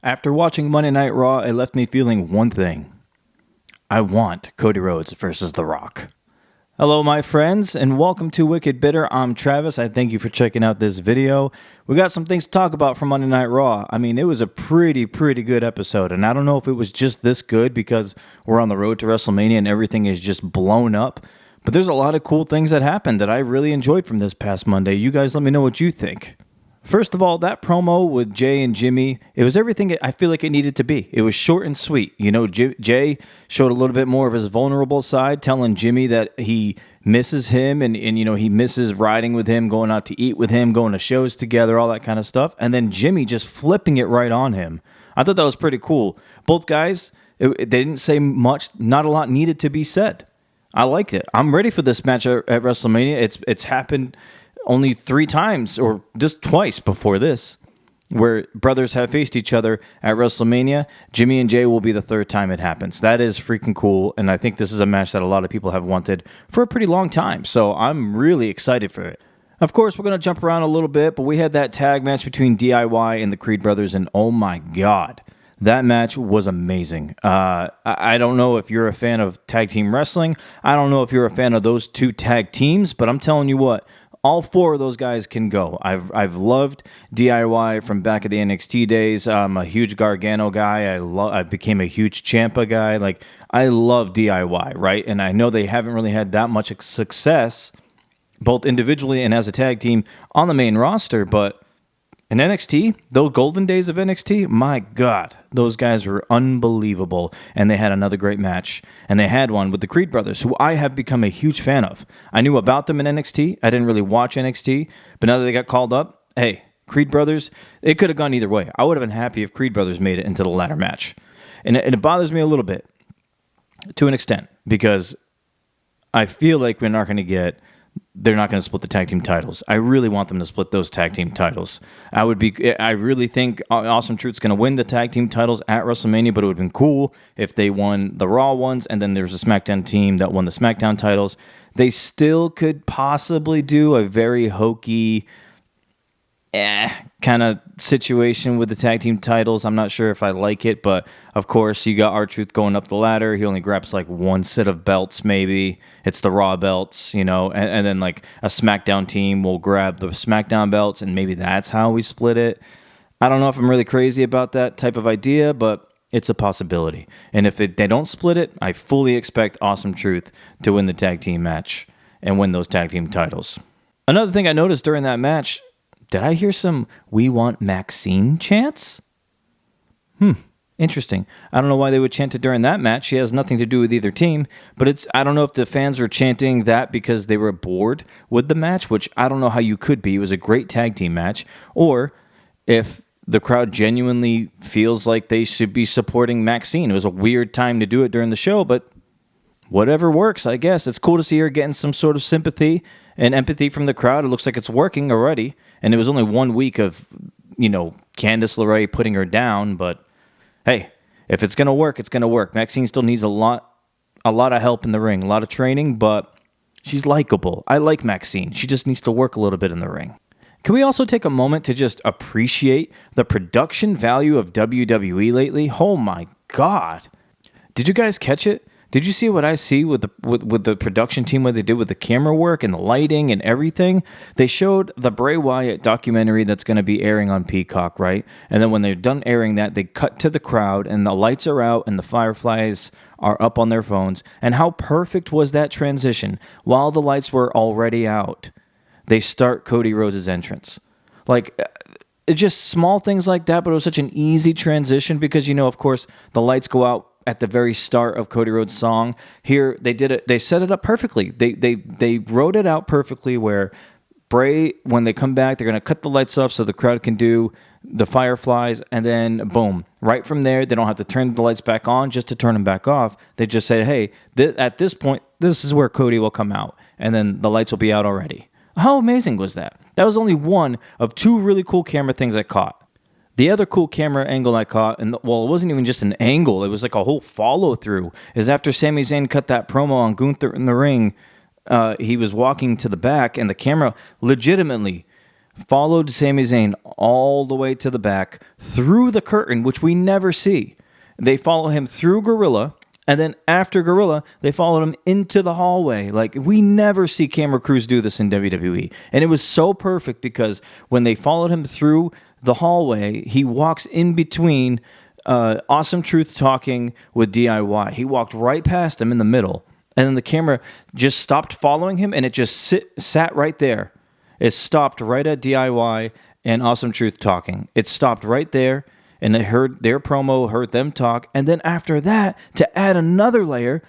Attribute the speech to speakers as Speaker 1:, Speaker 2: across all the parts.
Speaker 1: After watching Monday Night Raw, it left me feeling one thing. I want Cody Rhodes versus The Rock. Hello, my friends, and welcome to Wicked Bitter. I'm Travis. I thank you for checking out this video. We got some things to talk about from Monday Night Raw. I mean, it was a pretty good episode, and I don't know if it was just this good because we're on the road to WrestleMania and everything is just blown up, but there's a lot of cool things that happened that I really enjoyed from this past Monday. You guys let me know what you think. First of all, that promo with Jay and Jimmy, it was everything I feel like it needed to be. It was short and sweet. You know, Jay showed a little bit more of his vulnerable side, telling Jimmy that he misses him and you know, he misses riding with him, going out to eat with him, going to shows together, all that kind of stuff. And then Jimmy just flipping it right on him. I thought that was pretty cool. Both guys, they didn't say much. Not a lot needed to be said. I liked it. I'm ready for this match at WrestleMania. It's happened only 3 times, or just twice before this, where brothers have faced each other at WrestleMania. Jimmy and Jay will be the 3rd time it happens. That is freaking cool, and I think this is a match that a lot of people have wanted for a pretty long time, so I'm really excited for it. Of course, we're going to jump around a little bit, but we had that tag match between DIY and the Creed brothers, and oh my god, that match was amazing. I don't know if you're a fan of tag team wrestling. I don't know if you're a fan of those 2 tag teams, but I'm telling you what, all 4 of those guys can go. I've loved DIY from back at the NXT days. I'm a huge Gargano guy. I became a huge Ciampa guy. Like, I love DIY, right? And I know they haven't really had that much success, both individually and as a tag team, on the main roster, but in NXT, those golden days of NXT, my God, those guys were unbelievable, and they had another great match, and they had one with the Creed brothers, who I have become a huge fan of. I knew about them in NXT. I didn't really watch NXT, but now that they got called up, hey, Creed brothers, it could have gone either way. I would have been happy if Creed brothers made it into the ladder match, and it bothers me a little bit, to an extent, because I feel like they're not going to split the tag team titles. I really want them to split those tag team titles. I really think Awesome Truth's going to win the tag team titles at WrestleMania, but it would have been cool if they won the Raw ones, and then there's a SmackDown team that won the SmackDown titles. They still could possibly do a very hokey kind of situation with the tag team titles. I'm not sure if I like it, but of course you got R-Truth going up the ladder. He only grabs like 1 set of belts, maybe. It's the Raw belts, you know, and then like a SmackDown team will grab the SmackDown belts, and maybe that's how we split it. I don't know if I'm really crazy about that type of idea, but it's a possibility. And if they don't split it, I fully expect Awesome Truth to win the tag team match and win those tag team titles. Another thing I noticed during that match, did I hear some "We Want Maxine" chants? Interesting. I don't know why they would chant it during that match. She has nothing to do with either team, but I don't know if the fans were chanting that because they were bored with the match, which I don't know how you could be. It was a great tag team match, or if the crowd genuinely feels like they should be supporting Maxine. It was a weird time to do it during the show, but whatever works, I guess. It's cool to see her getting some sort of sympathy and empathy from the crowd. It looks like it's working already. And it was only 1 week of, you know, Candice LeRae putting her down. But hey, if it's going to work, it's going to work. Maxine still needs a lot of help in the ring, a lot of training, but she's likable. I like Maxine. She just needs to work a little bit in the ring. Can we also take a moment to just appreciate the production value of WWE lately? Oh my God. Did you guys catch it? Did you see what I see with the production team, what they did with the camera work and the lighting and everything? They showed the Bray Wyatt documentary that's going to be airing on Peacock, right? And then when they're done airing that, they cut to the crowd and the lights are out and the fireflies are up on their phones. And how perfect was that transition? While the lights were already out, they start Cody Rhodes' entrance. Like, it's just small things like that, but it was such an easy transition because, you know, of course, the lights go out at the very start of Cody Rhodes' song. Here, they did it. They set it up perfectly. They wrote it out perfectly where Bray, when they come back, they're going to cut the lights off so the crowd can do the fireflies, and then boom. Right from there, they don't have to turn the lights back on just to turn them back off. They just say, hey, at this point, this is where Cody will come out, and then the lights will be out already. How amazing was that? That was only one of 2 really cool camera things I caught. The other cool camera angle I caught, and well, it wasn't even just an angle, it was like a whole follow-through, is after Sami Zayn cut that promo on Gunther in the ring, he was walking to the back, and the camera legitimately followed Sami Zayn all the way to the back through the curtain, which we never see. They follow him through Gorilla, and then after Gorilla, they followed him into the hallway. Like, we never see camera crews do this in WWE. And it was so perfect because when they followed him through the hallway, he walks in between Awesome Truth talking with DIY. He walked right past him in the middle, and then the camera just stopped following him, and it just sat right there. It stopped right at DIY and Awesome Truth talking. It stopped right there, and they heard their promo, heard them talk, and then after that, to add another layer,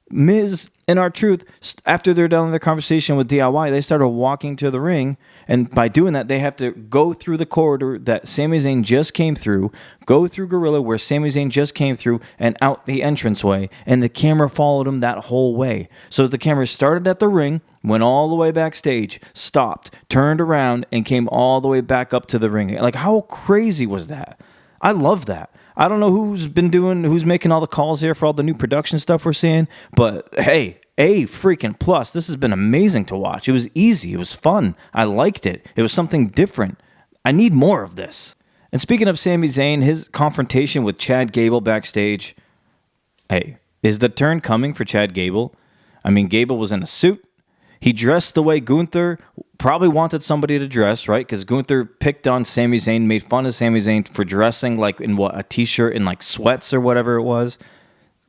Speaker 1: Miz and R-Truth, after they're done with their conversation with DIY, they started walking to the ring, and by doing that, they have to go through the corridor that Sami Zayn just came through, go through Gorilla where Sami Zayn just came through, and out the entranceway, and the camera followed him that whole way. So the camera started at the ring, went all the way backstage, stopped, turned around, and came all the way back up to the ring. Like, how crazy was that? I love that. I don't know who's making all the calls here for all the new production stuff we're seeing, but hey, A freaking plus. This has been amazing to watch. It was easy. It was fun. I liked it. It was something different. I need more of this. And speaking of Sami Zayn, his confrontation with Chad Gable backstage, hey, is the turn coming for Chad Gable? I mean, Gable was in a suit. He dressed the way Gunther probably wanted somebody to dress, right? Because Gunther picked on Sami Zayn, made fun of Sami Zayn for dressing like in a t-shirt and like sweats or whatever it was.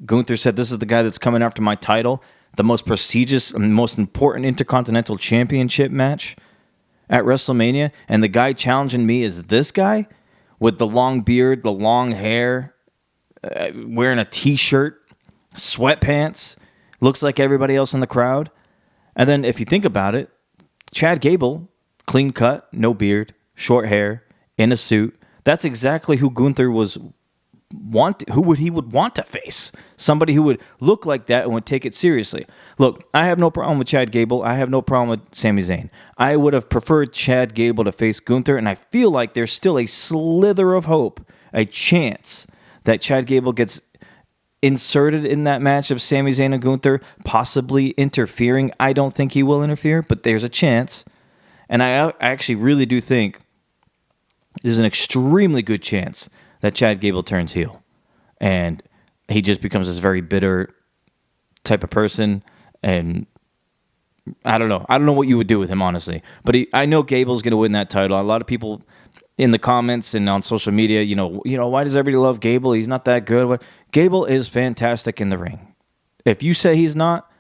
Speaker 1: Gunther said, this is the guy that's coming after my title, the most prestigious and most important Intercontinental Championship match at WrestleMania. And the guy challenging me is this guy with the long beard, the long hair, wearing a t-shirt, sweatpants, looks like everybody else in the crowd. And then if you think about it, Chad Gable, clean cut, no beard, short hair, in a suit. That's exactly who Gunther he would want to face. Somebody who would look like that and would take it seriously. Look, I have no problem with Chad Gable. I have no problem with Sami Zayn. I would have preferred Chad Gable to face Gunther, and I feel like there's still a slither of hope, a chance that Chad Gable gets inserted in that match of Sami Zayn and Gunther, possibly interfering. I don't think he will interfere, but there's a chance. And I actually really do think there's an extremely good chance that Chad Gable turns heel. And he just becomes this very bitter type of person. And I don't know. I don't know what you would do with him, honestly. But I know Gable's going to win that title. A lot of people in the comments and on social media, you know, why does everybody love Gable? He's not that good. Gable is fantastic in the ring. If you say he's not,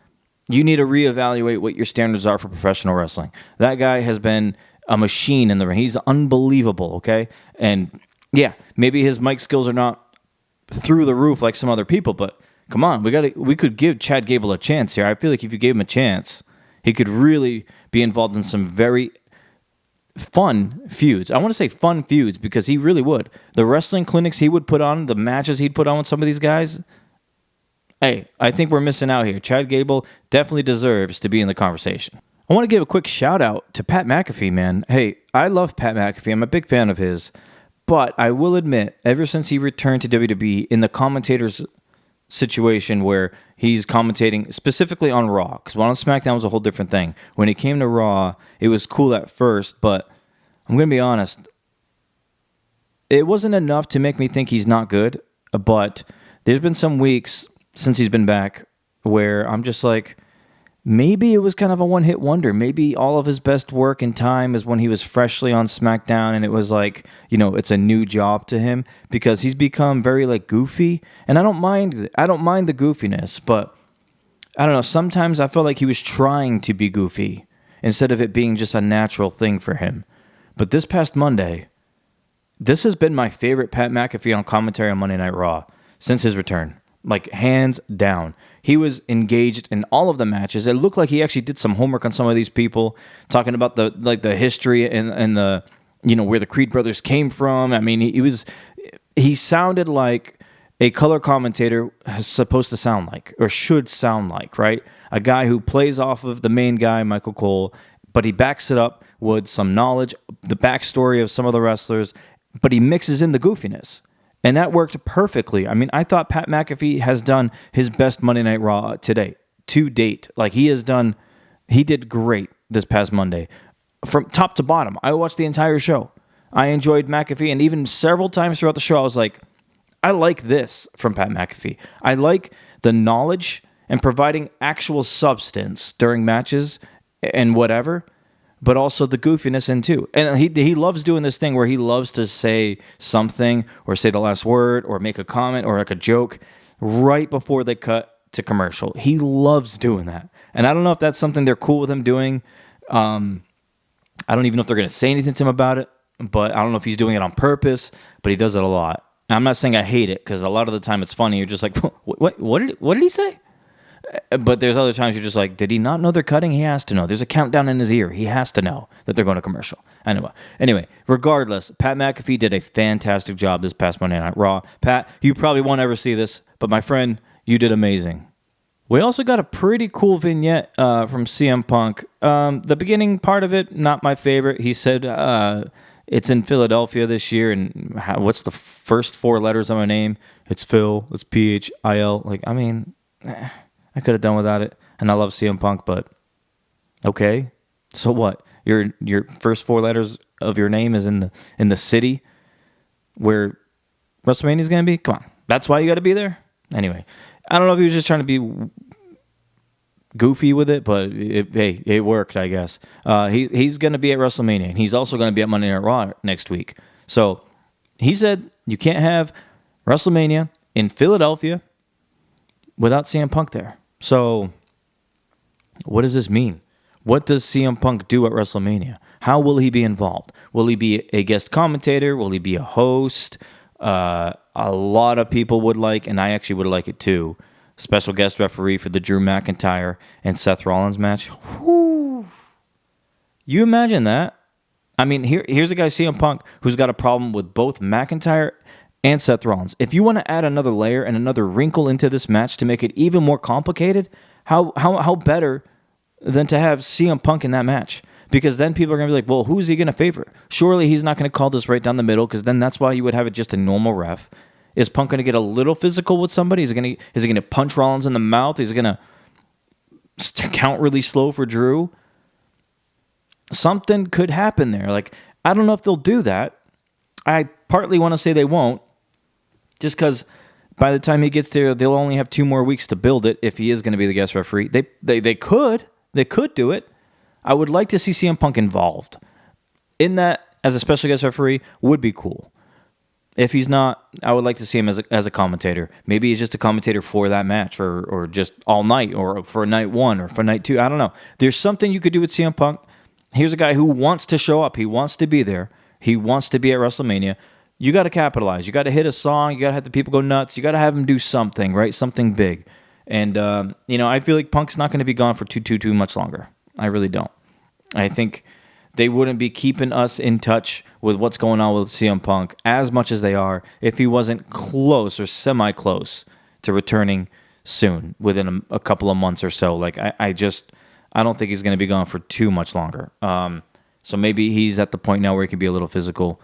Speaker 1: you need to reevaluate what your standards are for professional wrestling. That guy has been a machine in the ring. He's unbelievable, okay? And yeah, maybe his mic skills are not through the roof like some other people, but come on, we could give Chad Gable a chance here. I feel like if you gave him a chance, he could really be involved in some very fun feuds. I want to say fun feuds because he really would. The wrestling clinics he would put on, the matches he'd put on with some of these guys, hey, I think we're missing out here. Chad Gable definitely deserves to be in the conversation. I want to give a quick shout out to Pat McAfee, man. Hey, I love Pat McAfee. I'm a big fan of his. But I will admit, ever since he returned to WWE in the commentators situation where he's commentating specifically on Raw, because on SmackDown was a whole different thing. When it came to Raw, it was cool at first, but I'm going to be honest, it wasn't enough to make me think he's not good, but there's been some weeks since he's been back where I'm just like, maybe it was kind of a one-hit wonder. Maybe all of his best work and time is when he was freshly on SmackDown and it was like, it's a new job to him because he's become very like goofy. And I don't mind the goofiness, but I don't know. Sometimes I felt like he was trying to be goofy instead of it being just a natural thing for him. But this past Monday, this has been my favorite Pat McAfee on commentary on Monday Night Raw since his return. Like, hands down. He was engaged in all of the matches. It looked like he actually did some homework on some of these people, talking about the history and the where the Creed brothers came from. I mean, he sounded like a color commentator is supposed to sound like, or should sound like, right? A guy who plays off of the main guy, Michael Cole, but he backs it up with some knowledge, the backstory of some of the wrestlers, but he mixes in the goofiness. And that worked perfectly. I mean, I thought Pat McAfee has done his best Monday Night Raw to date. Like, he did great this past Monday. from top to bottom. I watched the entire show. I enjoyed McAfee, and even several times throughout the show, I was like, I like this from Pat McAfee. I like the knowledge and providing actual substance during matches and whatever, but also the goofiness in too. And he loves doing this thing where he loves to say something or say the last word or make a comment or like a joke right before they cut to commercial. He loves doing that. And I don't know if that's something they're cool with him doing. I don't even know if they're going to say anything to him about it, but I don't know if he's doing it on purpose, but he does it a lot. I'm not saying I hate it, because a lot of the time it's funny. You're just like, what did he say? But there's other times you're just like, did he not know they're cutting? He has to know. There's a countdown in his ear. He has to know that they're going to commercial. Anyway, regardless, Pat McAfee did a fantastic job this past Monday Night Raw. Pat, you probably won't ever see this, but my friend, you did amazing. We also got a pretty cool vignette from CM Punk. The beginning part of it, not my favorite. He said it's in Philadelphia this year, and what's the first four letters of my name? It's Phil. It's Phil. Like, I mean, I could have done without it, and I love CM Punk, but okay. So what? Your first four letters of your name is in the city where WrestleMania is going to be? Come on. That's why you got to be there? Anyway, I don't know if he was just trying to be goofy with it, but it worked, I guess. He's going to be at WrestleMania, and he's also going to be at Monday Night Raw next week. So he said you can't have WrestleMania in Philadelphia without CM Punk there. So what does this mean? What does CM Punk do at WrestleMania? How will he be involved? Will he be a guest commentator? Will he be a host? A lot of people would like, and I actually would like it too, special guest referee for the Drew McIntyre and Seth Rollins match. Whew. You imagine that? I mean, here's a guy, CM Punk, who's got a problem with both McIntyre and Seth Rollins. If you want to add another layer and another wrinkle into this match to make it even more complicated, how better than to have CM Punk in that match? Because then people are going to be like, well, who's he going to favor? Surely he's not going to call this right down the middle, because then that's why you would have it just a normal ref. Is Punk going to get a little physical with somebody? Is he going to punch Rollins in the mouth? Is he going to count really slow for Drew? Something could happen there. Like, I don't know if they'll do that. I partly want to say they won't, just because by the time he gets there, they'll only have 2 more weeks to build it if he is going to be the guest referee. They could do it. I would like to see CM Punk involved in that as a special guest referee. Would be cool. If he's not, I would like to see him as a commentator. Maybe he's just a commentator for that match, or just all night, or for night 1, or for night 2. I don't know. There's something you could do with CM Punk. Here's a guy who wants to show up. He wants to be there. He wants to be at WrestleMania. You got to capitalize. You got to hit a song. You got to have the people go nuts. You got to have him do something, right? Something big. And, I feel like Punk's not going to be gone for too much longer. I really don't. I think they wouldn't be keeping us in touch with what's going on with CM Punk as much as they are if he wasn't close or semi-close to returning soon, within a couple of months or so. Like, I don't think he's going to be gone for too much longer. So maybe he's at the point now where he can be a little physical.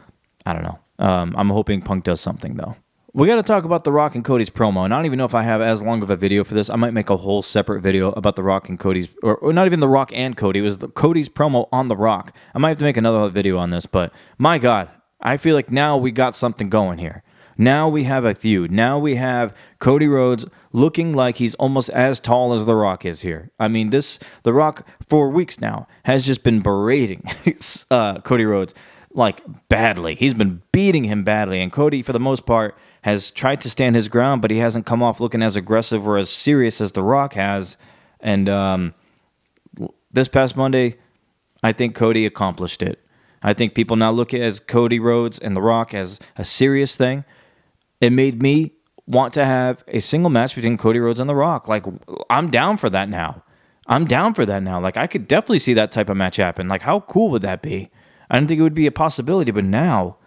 Speaker 1: I don't know. I'm hoping Punk does something, though. We got to talk about The Rock and Cody's promo, and I don't even know if I have as long of a video for this. I might make a whole separate video about The Rock and Cody's, or not even The Rock and Cody. It was Cody's promo on The Rock. I might have to make another video on this, but my God, I feel like now we got something going here. Now we have a feud. Now we have Cody Rhodes looking like he's almost as tall as The Rock is here. I mean, The Rock for weeks now has just been berating Cody Rhodes like badly. He's been beating him badly, and Cody, for the most part, has tried to stand his ground, but he hasn't come off looking as aggressive or as serious as The Rock has. And this past Monday, I think Cody accomplished it. I think people now look at Cody Rhodes and The Rock as a serious thing. It made me want to have a single match between Cody Rhodes and The Rock. Like, I'm down for that now. Like, I could definitely see that type of match happen. Like, how cool would that be? I didn't think it would be a possibility, but now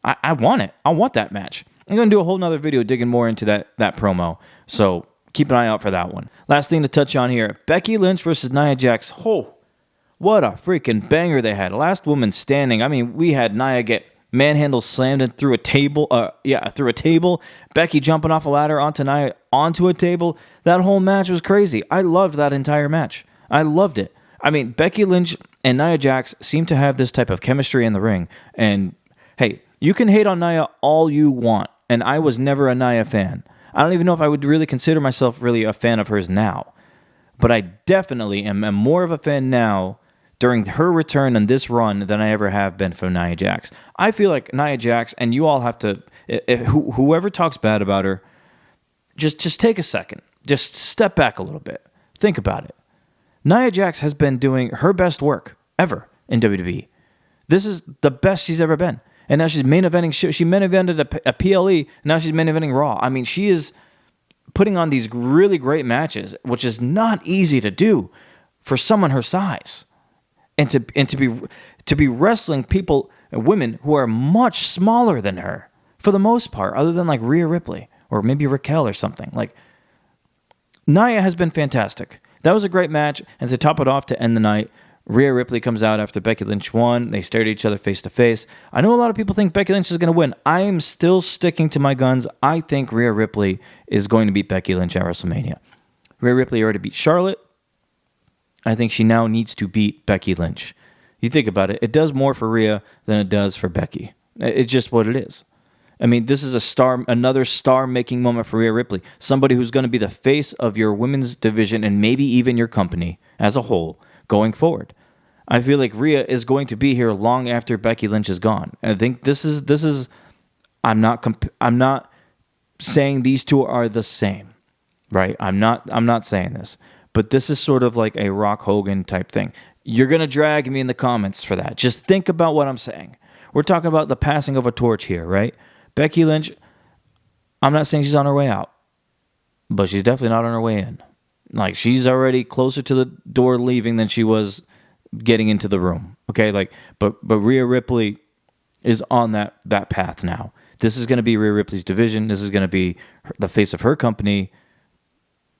Speaker 1: I want it. I want that match. I'm going to do a whole nother video digging more into that promo. So keep an eye out for that one. Last thing to touch on here, Becky Lynch versus Nia Jax. Oh, what a freaking banger they had. Last woman standing. I mean, we had Nia get manhandle slammed in through a table. Through a table. Becky jumping off a ladder onto Nia onto a table. That whole match was crazy. I loved that entire match. I loved it. I mean, Becky Lynch and Nia Jax seem to have this type of chemistry in the ring. And hey, you can hate on Nia all you want. And I was never a Nia fan. I don't even know if I would really consider myself really a fan of hers now. But I definitely am more of a fan now during her return on this run than I ever have been for Nia Jax. I feel like Nia Jax, and you all have to, whoever talks bad about her, just take a second. Just step back a little bit. Think about it. Nia Jax has been doing her best work ever in WWE. This is the best she's ever been. And now she's main eventing. She main evented a PLE, and now she's main eventing Raw. I mean, she is putting on these really great matches, which is not easy to do for someone her size. And to be wrestling people, women who are much smaller than her, for the most part, other than like Rhea Ripley or maybe Raquel or something. Like, Nia has been fantastic. That was a great match, and to top it off, to end the night, Rhea Ripley comes out after Becky Lynch won. They stared at each other face to face. I know a lot of people think Becky Lynch is going to win. I am still sticking to my guns. I think Rhea Ripley is going to beat Becky Lynch at WrestleMania. Rhea Ripley already beat Charlotte. I think she now needs to beat Becky Lynch. You think about it, it does more for Rhea than it does for Becky. It's just what it is. I mean, this is another star-making moment for Rhea Ripley. Somebody who's going to be the face of your women's division and maybe even your company as a whole going forward. I feel like Rhea is going to be here long after Becky Lynch is gone. And I think this is. I'm not saying these two are the same, right? I'm not saying this, but this is sort of like a Rock Hogan type thing. You're gonna drag me in the comments for that. Just think about what I'm saying. We're talking about the passing of a torch here, right? Becky Lynch, I'm not saying she's on her way out, but she's definitely not on her way in. Like, she's already closer to the door leaving than she was getting into the room. Okay, like, but Rhea Ripley is on that path now. This is going to be Rhea Ripley's division. This is going to be the face of her company.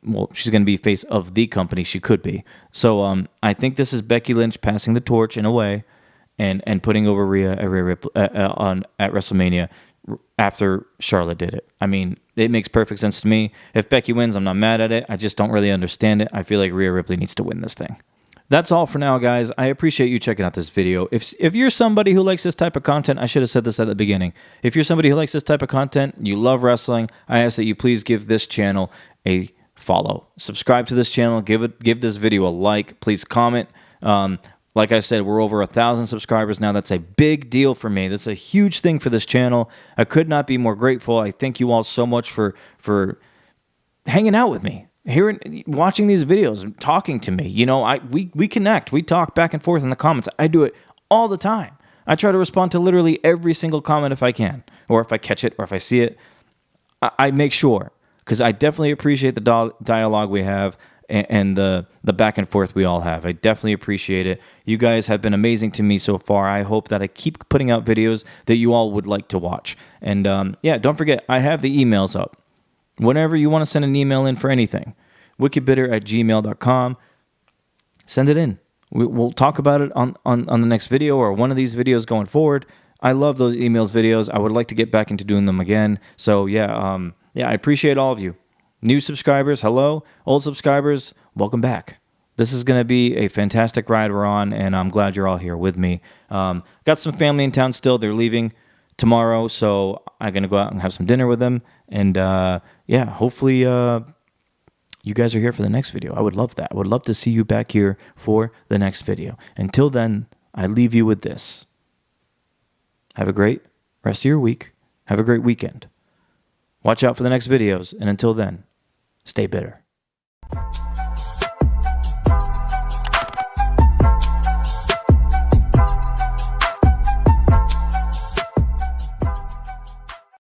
Speaker 1: Well, she's going to be face of the company. She could be. So I think this is Becky Lynch passing the torch in a way, and putting over Rhea Ripley at WrestleMania after Charlotte did it. I mean, it makes perfect sense to me. If Becky wins, I'm not mad at it. I just don't really understand it. I feel like Rhea Ripley needs to win this thing. That's all for now, guys. I appreciate you checking out this video. If you're somebody who likes this type of content, I should have said this at the beginning. If you're somebody who likes this type of content, you love wrestling, I ask that you please give this channel a follow. Subscribe to this channel. Give this video a like. Please comment. Like I said, we're over 1,000 subscribers now. That's a big deal for me. That's a huge thing for this channel. I could not be more grateful. I thank you all so much for hanging out with me, watching these videos, and talking to me. You know, we connect. We talk back and forth in the comments. I do it all the time. I try to respond to literally every single comment if I can, or if I catch it, or if I see it. I make sure, because I definitely appreciate the dialogue we have and the back and forth we all have. I definitely appreciate it. You guys have been amazing to me so far. I hope that I keep putting out videos that you all would like to watch. And yeah, don't forget, I have the emails up. Whenever you want to send an email in for anything, wickedbitter@gmail.com, send it in. We'll talk about it on the next video or one of these videos going forward. I love those videos. I would like to get back into doing them again. So yeah, I appreciate all of you. New subscribers, hello. Old subscribers, welcome back. This is going to be a fantastic ride we're on, and I'm glad you're all here with me. Got some family in town still. They're leaving tomorrow, so I'm going to go out and have some dinner with them. And yeah, hopefully you guys are here for the next video. I would love that. I would love to see you back here for the next video. Until then, I leave you with this. Have a great rest of your week. Have a great weekend. Watch out for the next videos, and until then, stay bitter.